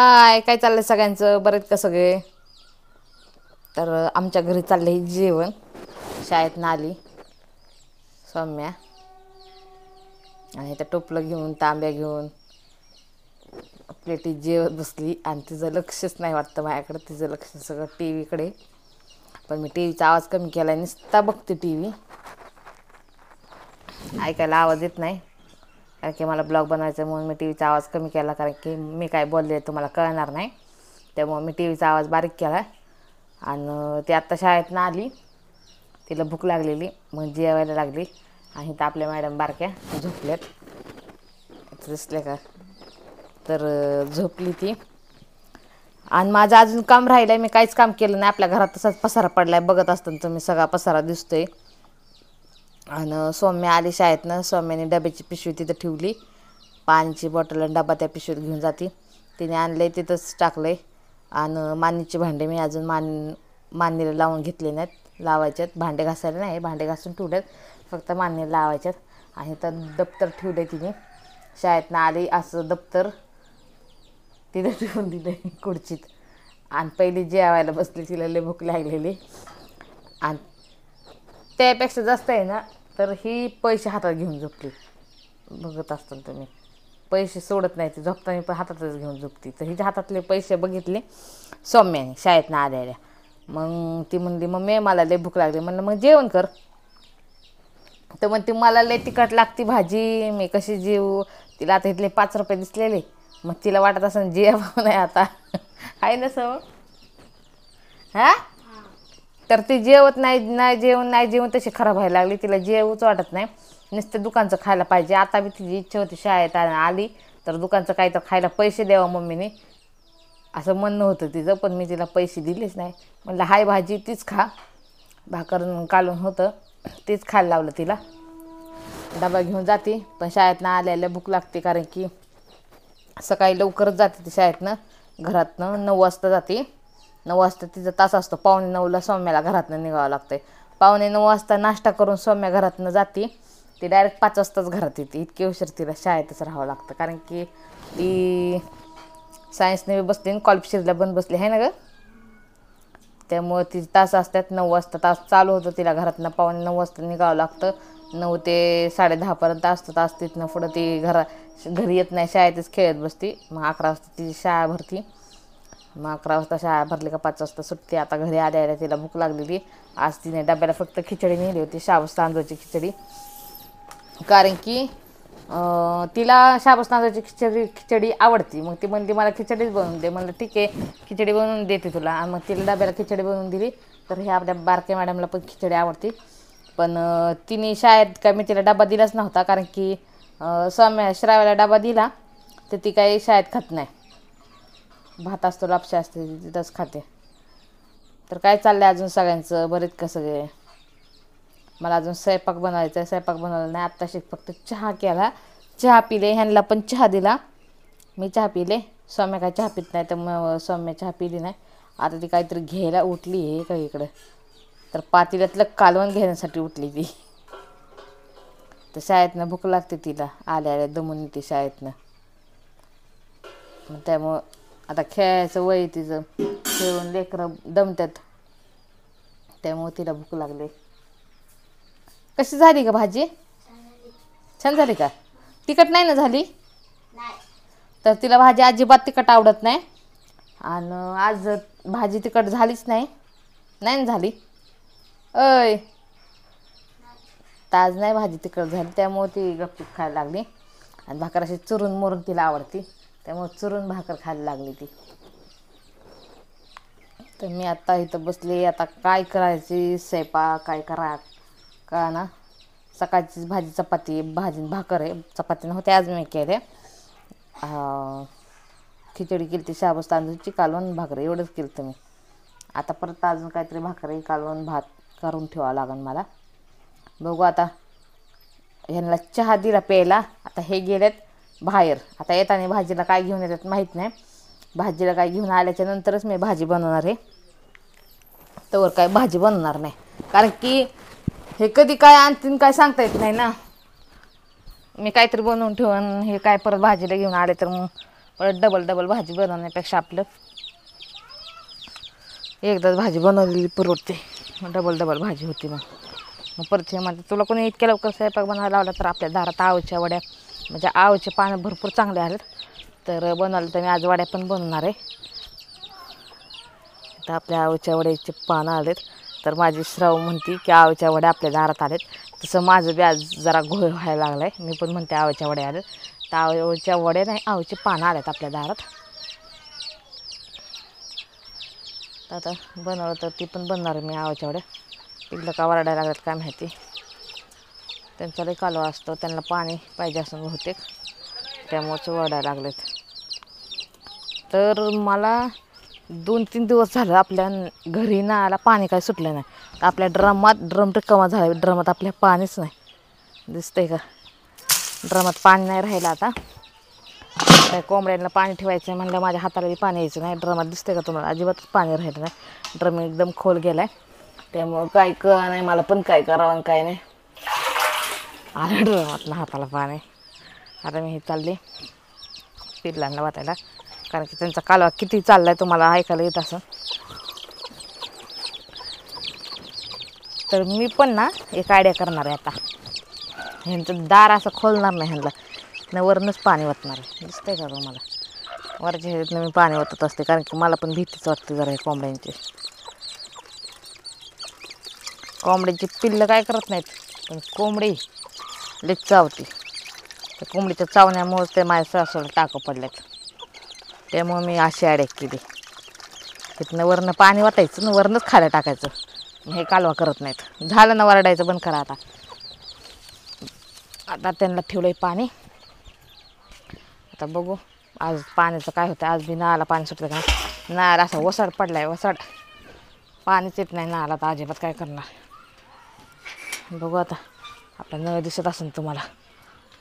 हाय, काय चाललंय सगळ्यांचं? बरेच का सगळे? तर आमच्या घरी चाललंय जेवण. शाळेतनं आली सौम्या आणि त्या टोपलं घेऊन, तांब्या घेऊन प्लेटीत जेवत बसली आणि तिचं लक्षच नाही वाटतं माझ्याकडं. तिचं लक्ष सगळं टी व्हीकडे. पण मी टी व्हीचा आवाज कमी केला आहे, नुसता बघते टी व्ही. ऐकायला आवाज येत नाही, कारण की मला ब्लॉग बनवायचा आहे म्हणून मी टी व्हीचा आवाज कमी केला, कारण की मी काय बोलले तुम्हाला कळणार नाही. त्यामुळं मी टी व्हीचा आवाज बारीक केला. आणि ती आत्ता शाळेतनं आली, तिला भूक लागलेली, मग जेवायला लागली. आणि तर आपल्या मॅडम बारक्या झोपल्यात, दिसले का? तर झोपली ती. आणि माझं अजून काम राहिलं आहे, मी काहीच काम केलं नाही. आपल्या घरात तसाच पसारा पडला आहे, बघत असताना तुम्ही सगळा पसारा दिसतोय. आणि सौम्या आली शाळेतनं. सौम्याने डब्याची पिशवी तिथं ठेवली, पाण्याची बॉटल आणि डबा त्या पिशवीत घेऊन जाते. तिने आणलं तिथंच टाकलं आहे. आणि मानीचे भांडे मी अजून मानीला लावून घेतले नाहीत, लावायच्यात. भांडे घासायला नाही, भांडे घासून ठेवलेत, फक्त मानीला लावायच्यात. आणि तर दप्तर ठेवलं आहे तिने. शाळेतनं आली असं दप्तर तिथं ठेवून दिलं खुर्चीत. आणि पहिली जेवायला बसली, तिला लय भूक लागलेली. आणि त्यापेक्षा जास्त आहे ना, तर ही पैसे हातात घेऊन झोपली. बघत असताना तुम्ही, पैसे सोडत नाही ती, झोपताना पण हातातच घेऊन झोपती. तर हिच्या हातातले पैसे बघितले सौम्याने शाळेतनं आल्या. मग ती म्हणली मम्मी मला लय भूक लागली. म्हणलं मग जेवण कर. तर म्हणते मला लय तिखट लागती भाजी, मी कशी जेवू? तिला आता इथले 5 रुपये दिसलेले, मग तिला वाटत असं जेवावं नाही आता. आहे ना सव? हां, तर ती जेवत नाही, नाही जेवण तशी खराब व्हायला लागली. तिला जेवूच वाटत नाही, नुसतं दुकानचं खायला पाहिजे. आता बी तिची इच्छा होती शाळेत आली तर दुकानचं काय तर खायला पैसे द्यावं मम्मीने, असं म्हणणं होतं तिचं. पण मी तिला पैसे दिलेच नाही. म्हणलं हाय भाजी तीच खा, भाकर कालून होतं तेच खायला लावलं तिला. डबा घेऊन जाते, पण शाळेतनं आल्याला भूक लागते, कारण की सकाळी लवकरच जाते ती शाळेतनं. घरातनं 9 वाजता जाते. 9 वाजता तिचा तास असतो. 8:45ला सौम्याला घरातनं निघावं लागतं. 8:45 वाजता नाश्ता करून सौम्या घरातनं जाते. ती डायरेक्ट 5 वाजताच घरात येते. इतके उशीर तिला शाळेतच राहावं लागतं, कारण की ती सायन्सने बसली आणि कॉलेजला पण बसली आहे ना गं. त्यामुळं तिचे तास असतात. 9 वाजता तास चालू होतं, तिला घरातनं 8:45 वाजता निघावं लागतं. 9 ते 10:30पर्यंत असतं तास. तिथनं पुढं ती घरी येत नाही, शाळेतच खेळत बसते. मग 11 वाजता तिची शाळा भरती. मग 11 वाजता शाळा भरली का 5 वाजता सुटते. आता घरी आल्या तिला भूक लागलेली. आज तिने डब्याला फक्त खिचडी नेली होती, शाबूस तांदूळची खिचडी, कारण की तिला शाबूस तांदूळची खिचडी आवडती. मग ती म्हणते मला खिचडीच बनवून दे. म्हणलं ठीक आहे, खिचडी बनवून देते तुला. आणि मग तिला डब्याला खिचडी बनवून दिली. तर ह्या आपल्या बारक्या मॅडमला पण खिचडी आवडते. पण तिने शाळेत काय मी तिला डबा दिलाच नव्हता, कारण की श्राव्याला डबा दिला तर ती काही शाळेत खात नाही. भात असतो, लापशी असते, तिथंच खाते. तर काय चाललं आहे अजून सगळ्यांचं? बरेच का सगळे? मला अजून स्वयंपाक बनवायचा आहे, स्वयंपाक बनवला नाही. आत्ताशी फक्त चहा केला, चहा पिले. ह्यांना पण चहा दिला, मी चहा पिले. सौम्या काय चहा पित नाही, तर मग सौम्या चहा पिली नाही. आता ती काहीतरी घ्यायला उठली आहे का इकडं, तर पातेल्यातलं कालवण घेण्यासाठी उठली ती. तर शाळेतनं भूक लागते तिला, आल्या दमून येते शाळेतनं. त्यामुळं आता खेळायचं वय तिचं, खेळून लेकरं दमतात, त्यामुळं तिला भूक लागली. कशी झाली का भाजी? छान झाली का? तिखट नाही ना झाली? तर तिला भाजी अजिबात तिखट आवडत नाही. आणि आज भाजी तिखट झालीच नाही, नाही ना झाली. अय, ताज नाही भाजी तिखट झाली, त्यामुळे ती गपचूप खायला लागली. आणि भाकर अशी चुरून मुरून तिला आवडती, त्यामुळे चुरून भाकर खायला लागली ती. तर मी आत्ता इथं बसले. आता काय करायची स्वयंपाक, काय का ना. सकाळचीच भाजी चपाती, भाजी भाकर आहे. चपाती नव्हते आज मी केले. खिचडी केली ती शाबूस तांदूळची, कालवण भाकर, एवढंच केलं तुम्ही. आता परत अजून काहीतरी भाकरी कालवण भात करून ठेवावं लागेल मला. बघू आता. ह्यांना चहा दिला प्यायला. आता हे गेलेत बाहेर. आता येताना भाजीला काय घेऊन येतात माहीत नाही. भाजीला काय घेऊन आल्याच्या नंतरच मी भाजी बनवणार आहे. तवर काय भाजी बनवणार नाही, कारण की हे कधी काय आणतीन काय सांगता येत नाही ना. मी काहीतरी बनवून ठेवून हे काय परत भाजीला घेऊन आले तर मग परत डबल डबल भाजी बनवण्यापेक्षा आपलं एकदाच भाजी बनवलेली परवडते. डबल डबल भाजी होती. मग परत हे म्हणते तुला कोणी इतक्या लवकर स्वयंपाक बनवायला लावला, तर आपल्या दारात आवच्या वड्या म्हणजे आवचे पानं भरपूर चांगले आलेत, तर बनवलं तर मी आज वड्या पण बनवणार आहे. तर आपल्या आवच्या वड्याचे पानं आलेत, तर माझी श्राव म्हणते की आवच्या वड्या आपल्या दारात आलेत. तसं माझं बी आज जरा घोळ व्हायला लागला आहे. मी पण म्हणते आवच्या वड्या आलेत, तर आवच्या वड्या नाही, आवचे पानं आलेत आपल्या दारात. तर आता बनवलं तर ती पण बनणार मी आवच्या वड्या. पिल्लं का वरडायला लागल्यात काय माहिती. त्यांचा लई कालवा असतो, त्यांना पाणी पाहिजे असं बहुतेक, त्यामुळेच वरडायला लागलेत. तर मला 2-3 दिवस झालं आपल्या घरी नळाला पाणी काय सुटलं नाही. तर आपल्या ड्रम रिकामा झाला, ड्रमात आपल्या पाणीच नाही. दिसतंय का, ड्रमात पाणी नाही राहिलं. आता काय कोंबड्यांना पाणी ठेवायचं आहे म्हणलं, माझ्या हाताला पाणी यायचं नाही. ड्रमात दिसतंय का तुम्हाला, अजिबातच पाणी राहिलं नाही. ड्रम एकदम खोल गेला आहे, त्यामुळं काय कळलं नाही मला पण काय करावं आणि काय नाही. आलं ड्रमातनं हाताला पाणी. आता मी चालले पिल्लांना वाटायला, कारण की त्यांचा कालवा किती चालला आहे तुम्हाला ऐकायला येत असं. तर मी पण ना एक आयडिया करणार आहे आता. ह्यांचं दार असं खोलणार नाही, ह्यांना न वरूनच पाणी वाटणार आहे. दिसतंय का तुम्हाला, वरच्या ह्याच्यातनं मी पाणी वाटत असते, कारण की मला पण भीतीच वाटते जरा हे कोंबड्यांची. कोंबड्याची पिल्लं काय करत नाहीत, पण कोंबडी लई चावती. त्या कोंबडीच्या चावण्यामुळे ते माझ्या सासूला टाकं पडल्यात. त्यामुळे मी अशी आयडिया केली, तिथनं वरनं पाणी वाटायचं ना वरनंच खाली टाकायचं. हे कालवा करत नाहीत. झालं ना वरडायचं बंद करा आता. आता त्यांना ठेवलं आहे पाणी. आता बघू आज पाण्याचं काय होतं. आज बी नळाला पाणी सुटलं का, नळाला असा वसाड पडला आहे, वसाड. पाणीच येत नाही नळाला, तर अजिबात काय करणार. बघू आता, आपला नळ दिसत असेल तुम्हाला,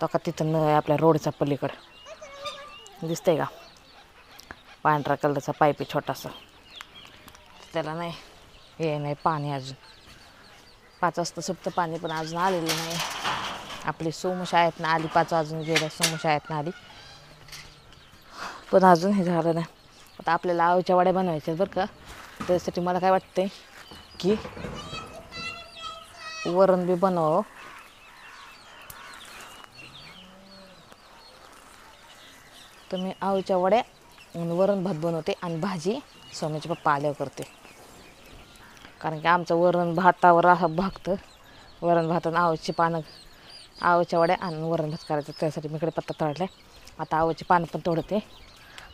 तो का तिथं नळ आहे आपल्या रोडच्या पलीकडं. दिसतंय का, पांढरा कलरचा पाईप आहे छोटासा, त्याला नाही हे नाही पाणी अजून. 5 वाजता सुटतं पाणी, पण अजून आलेलं नाही. आपली सोमू शाळेतनं आली, 5 वाजून गेलं, सोमू शाळेतनं आली, पण अजून हे झालं नाही. आता आपल्याला आवच्या वड्या बनवायच्या बरं का. त्यासाठी मला काय वाटतंय की वरण बी बनवावं. तर मी आवच्या वड्या आणि वरण भात बनवते, आणि भाजी सोम्याचे पप्पा आल्यावर करते. कारण की आमचं वरण भातावर असं भागतं. वरण भात आणि आवची पानं, आवच्या वड्या आणि वरण भात करायचं. त्यासाठी मी इकडे पत्ता तळला आहे. आता आवची पानं पण तोडते,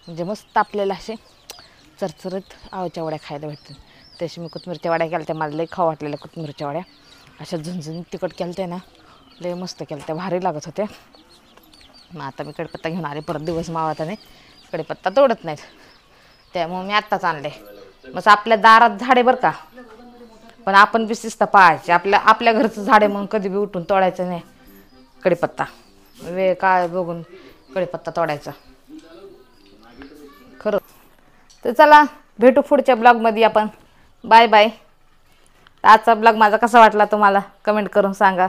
म्हणजे मस्त आपल्याला असे चरचरीत आवच्या वड्या खायला भेटतील. त्याशी मी कोथिंबीरच्या वड्या केल्या त्या, मला लई खाऊ वाटलेल्या कोथिंबीरच्या वड्या. अशा झणझणीत तिखट केल्या त्या ना, लई मस्त केल्या त्या, भारी लागत होत्या. मग आता मी कढीपत्ता घेऊन आले, परत दिवस मावताने कढीपत्ता तोडत नाहीत, त्यामुळे मी आत्ताच आणले. मग आपल्या दारात झाडे बरं का, पण आपण बी शिस्त पाळायची. आपल्या घरचं झाडे म्हणून कधी बी उठून तोडायचं नाही कढीपत्ता. वेळ काय बघून कढीपत्ता तोडायचा खरं. तर चला भेटू पुढच्या ब्लॉगमध्ये आपण. Bye bye. आजचा ब्लॉग माझा कसा वाटला तुम्हाला कमेंट करून सांगा.